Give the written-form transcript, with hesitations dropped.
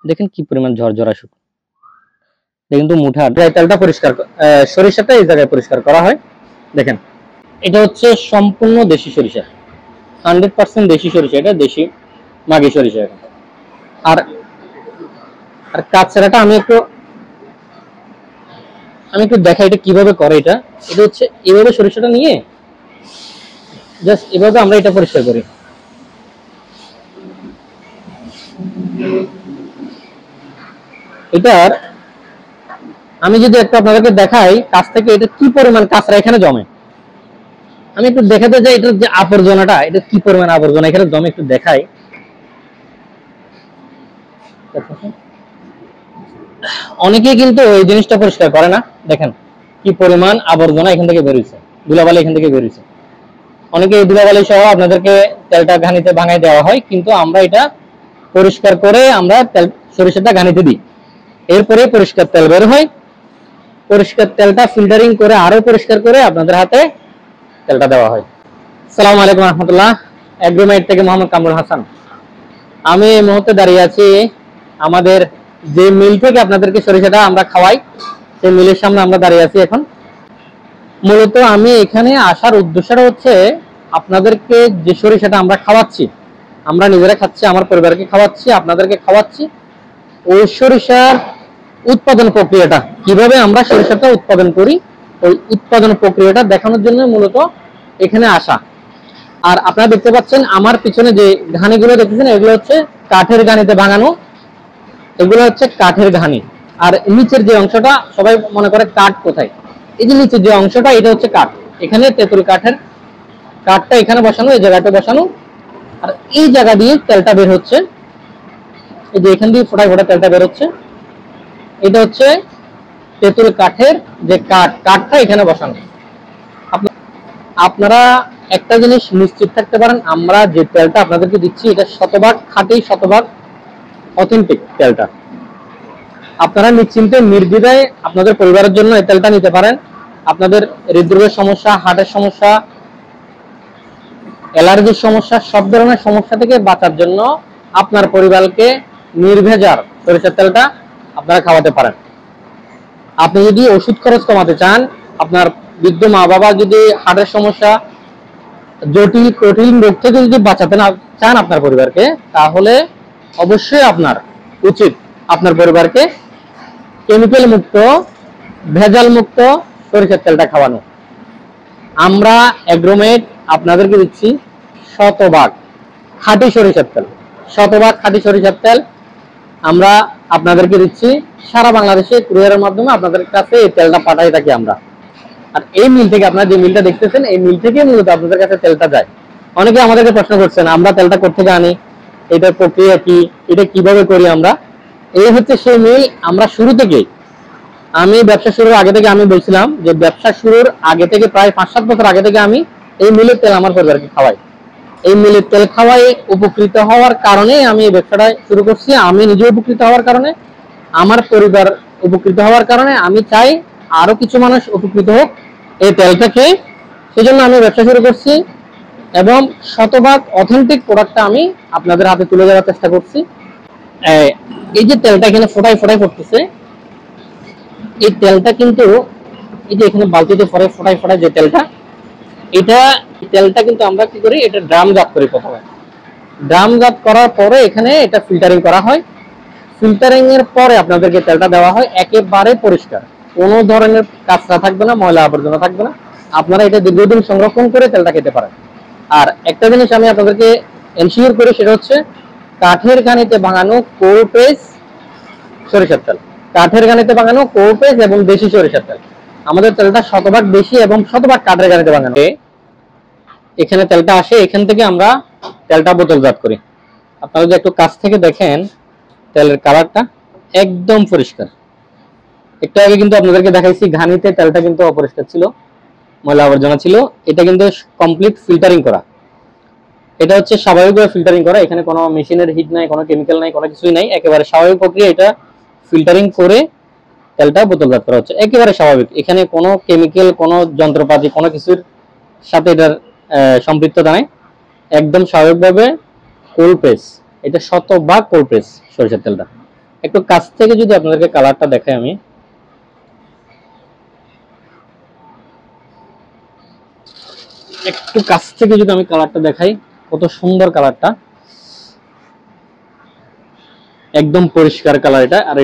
দেখেন কি পরিমাণ ঝরঝরা শুকনো। এটা কিন্তু মুঠা তেলটা পরিষ্কার, সরিষাটা এই জায়গায় পরিষ্কার করা হয়। দেখেন এটা হচ্ছে সম্পূর্ণ দেশি সরিষা, 100% দেশি সরিষা, এটা দেশি মাগি সরিষা। আর আর কাঁচরাটা আমি একটু দেখাই এটা কিভাবে করে। এটা হচ্ছে এভাবে সরিষাটা নিয়ে জাস্ট এভাবে আমরা এটা পরিষ্কার করি। এটার আমি যদি একটু আপনাদেরকে দেখাই কাছ থেকে, এটা কি পরিমাণ কাঁচরা এখানে জমে, আমি একটু দেখাতে যাই। এটার যে আবর্জনাটা, এটা কি পরিমাণ আবর্জনা এখানে জমে একটু দেখাই। অনেকে কিন্তু এই জিনিসটা পরিষ্কার করে না। দেখেন কি পরিমাণ আবর্জনা এখান থেকে বেরিয়েছে, ধুলাবালি এখান থেকে বেরিয়েছে। অনেকে এই ধুলাবালি সহ আপনাদেরকে তেলটা ঘানিতে ভাঙাই দেওয়া হয়, কিন্তু আমরা এটা পরিষ্কার করে আমরা তেল সরিষাটা ঘানিতে দিই, এরপরে পরিষ্কার তেল বের হয়। পরিষ্কার তেলটা ফিল্টারিং করে আরো পরিষ্কার করে আপনাদের হাতে তেলটা দেওয়া হয়। আসসালামু আলাইকুম রহমতুল্লাহ, এগ্রোমেট থেকে মোহাম্মদ কামরুল হাসান। আমি এই মুহূর্তে দাঁড়িয়ে আছি আমাদের যে মিল থেকে আপনাদেরকে সরিষাটা আমরা খাওয়াই, সেই মিলের সামনে আমরা দাঁড়িয়ে আছি এখন। মূলত আমি এখানে আসার উদ্দেশ্যটা হচ্ছে আপনাদেরকে যে সরিষাটা আমরা খাওয়াচ্ছি, আমরা নিজেরা খাচ্ছি, আমার পরিবারকে খাওয়াচ্ছি, আপনাদেরকে খাওয়াচ্ছি, ওই সরিষার উৎপাদন প্রক্রিয়াটা কিভাবে আমরা সরিষাটা উৎপাদন করি, ওই উৎপাদন প্রক্রিয়াটা দেখানোর জন্য মূলত এখানে আসা। আর আপনারা দেখতে পাচ্ছেন আমার পিছনে যে ঘানিগুলো দেখতেছেন, এগুলো হচ্ছে কাঠের ঘানিতে ভাঙানো, এগুলো হচ্ছে কাঠের ঘানি। আর নিচের যে অংশটা, সবাই মনে করে কাঠ কোথায়, এই যে নিচের যে অংশটা, এটা হচ্ছে কাঠ। এখানে তেঁতুল কাঠের কাঠটা এখানে বসানো, এই জায়গাটা বসানো, আর এই জায়গা দিয়ে তেলটা বের হচ্ছে। এই যে এখান দিয়ে ফোটায় ফোটা তেলটা বের হচ্ছে, এটা হচ্ছে তেঁতুল কাঠের যে কাঠটা এখানে বসানো। আপনারা একটা জিনিস নিশ্চিত থাকতে পারেন, আমরা যে তেলটা আপনাদেরকে দিচ্ছি এটা শতভাগ খাঁটি, শতভাগ অথেন্টিক তেলটা। আপনারা নিশ্চিন্তে নির্দ্বিধায় আপনাদের পরিবারের জন্য এই তেলটা নিতে পারেন। আপনাদের হৃদরোগের সমস্যা, হার্টের সমস্যা, অ্যালার্জির সমস্যা, সব ধরনের সমস্যা থেকে বাঁচার জন্য আপনার পরিবারকে নির্ভেজাল সরিষার তেলটা আপনারা খাওয়াতে পারেন। আপনি যদি ওষুধ খরচ কমাতে চান, আপনার বৃদ্ধ মা বাবা যদি হার্টের সমস্যা, জটিল কঠিন রোগ থেকে যদি বাঁচাতে না চান আপনার পরিবারকে, তাহলে অবশ্যই আপনার উচিত আপনার পরিবারকে কেমিক্যাল মুক্ত, ভেজাল মুক্ত সরিষার তেলটা খাওয়ানো। আমরা এগ্রোমেট আপনাদেরকে দিচ্ছি শতভাগ খাঁটি সরিষার তেল, শতভাগ খাঁটি সরিষার তেল আমরা আপনাদেরকে দিচ্ছি। সারা বাংলাদেশে কুরিয়ারের মাধ্যমে আপনাদের কাছে এই তেলটা পাঠাই থাকি আমরা। আর এই মিল থেকে, আপনারা যে মিলটা দেখতেছেন, এই মিল থেকে মূলত আপনাদের কাছে তেলটা যায়। অনেকে আমাদেরকে প্রশ্ন করছেন আমরা তেলটা কোথা থেকে আনি, এটার প্রক্রিয়া কি, এটা কিভাবে করি আমরা। এই হচ্ছে সেই মিল। আমরা শুরু থেকে, আমি ব্যবসা শুরুর আগে থেকে আমি বলছিলাম যে ব্যবসা শুরুর আগে থেকে প্রায় 5-7 বছর আগে থেকে আমি এই মিলের তেল আমার পরিবারকে খাওয়াই। এই মিলের তেল খাওয়াই উপকৃত হওয়ার কারণে আমি এই ব্যবসাটা শুরু করছি। আমি নিজে উপকৃত হওয়ার কারণে, আমার পরিবার উপকৃত হওয়ার কারণে, আমি চাই আরো কিছু মানুষ উপকৃত হোক এই তেলটা খেয়ে। সেই জন্য আমি ব্যবসা শুরু করছি এবং শতভাগ অথেন্টিক প্রোডাক্টটা আমি আপনাদের হাতে তুলে দেওয়ার চেষ্টা করছি। এই যে তেলটা এখানে ফোটায় ফোটায় পড়তেছে, এই তেলটা কিন্তু এই যে এখানে বালতিতে ফোটায় ফোটায় যে তেলটা, তেলটা কিন্তু আমরা কি করি, এটা ড্রামজাত করি। প্রথমে ড্রামজাত করার পরে এখানে এটা ফিল্টারিং করা হয়। ফিল্টারিং এর পরে আপনাদেরকে তেলটা দেওয়া হয় একেবারে পরিষ্কার, কোনো ধরনের কাঁচরা থাকবে না, ময়লা আবর্জনা থাকবে না। আপনারা এটা দীর্ঘদিন সংরক্ষণ করে তেলটা খেতে পারেন। আর একটা জিনিস আমি আপনাদেরকে এনশিওর করি, সেটা হচ্ছে কাঠের ঘানিতে ভাঙানো কোরপেস সরিষার তেল, কাঠের ঘানিতে ভাঙানো কোরপেস এবং দেশি সরিষার তেল। আমাদের তেলটা শতভাগ দেশি এবং শতভাগ কাঠের ঘানিতে ভাঙানো। এখানে তেলটা আসে, এখান থেকে আমরা তেলটা বোতলজাত করি। আপনারা যদি একটু কাছ থেকে দেখেন, তেলের কালারটা একদম পরিষ্কার। একটু আগে কিন্তু আপনাদেরকে দেখাইছি ঘানিতে তেলটা কিন্তু অপরিষ্কার ছিল, ময়লা আবর্জনা ছিল। এটা কিন্তু কমপ্লিট ফিল্টারিং করা, এটা হচ্ছে স্বাভাবিকভাবে ফিল্টারিং করা। এখানে কোনো মেশিনের হিট নাই, কোনো কেমিক্যাল নাই, কোনো কিছুই নাই, একেবারে স্বাভাবিক প্রক্রিয়া। এটা ফিল্টারিং করে তেলটা বোতলজাত করা হচ্ছে, একেবারে স্বাভাবিক। এখানে কোনো কেমিক্যাল, কোনো যন্ত্রপাতি, কোনো কিছুর সাথে এটার সম্পৃক্ততা নাই, একদম স্বাভাবিকভাবে কোল্ড প্রেস। এটা শতভাগ কোল্ড প্রেস সরিষার তেলটা। একটু কাছ থেকে যদি আপনাদেরকে কালারটা দেখাই, আমি একটু কাছ থেকে যদি আমি কালারটা দেখাই, কত সুন্দর কালারটা, একদম পরিষ্কার কালার এটা। আর